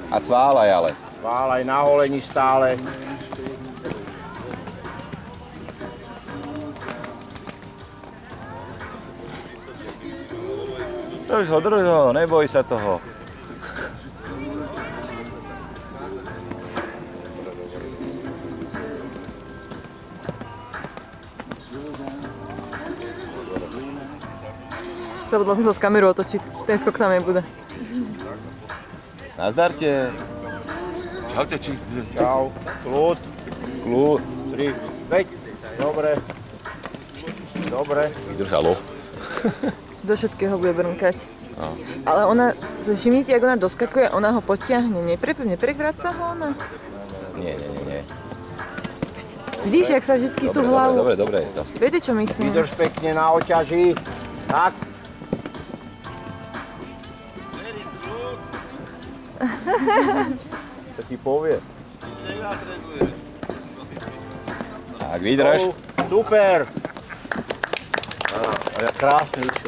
A cválaj ale. Cválaj na holení stále. Drž ho, neboj sa toho. Zabudla som sa z kameru otočiť. Ten skok tam nebude. Nazdarte. Čaute, či... Čau. Kľud. Kľud. 3, 5. Dobre. Dobre. Vydržalo. Do všetkého bude brnkať. No. Ale ona, všimnite, ako ona doskakuje, ona ho potiahne. Neprevraca ho ona? Nie. Vidíš, jak sa vždycky tú hlavu... Dobre. Viete, čo myslím? Vydrž pekne na oťaži. Tak. To ti povie. Tak, vydrž. Super. A ja krásne išiel.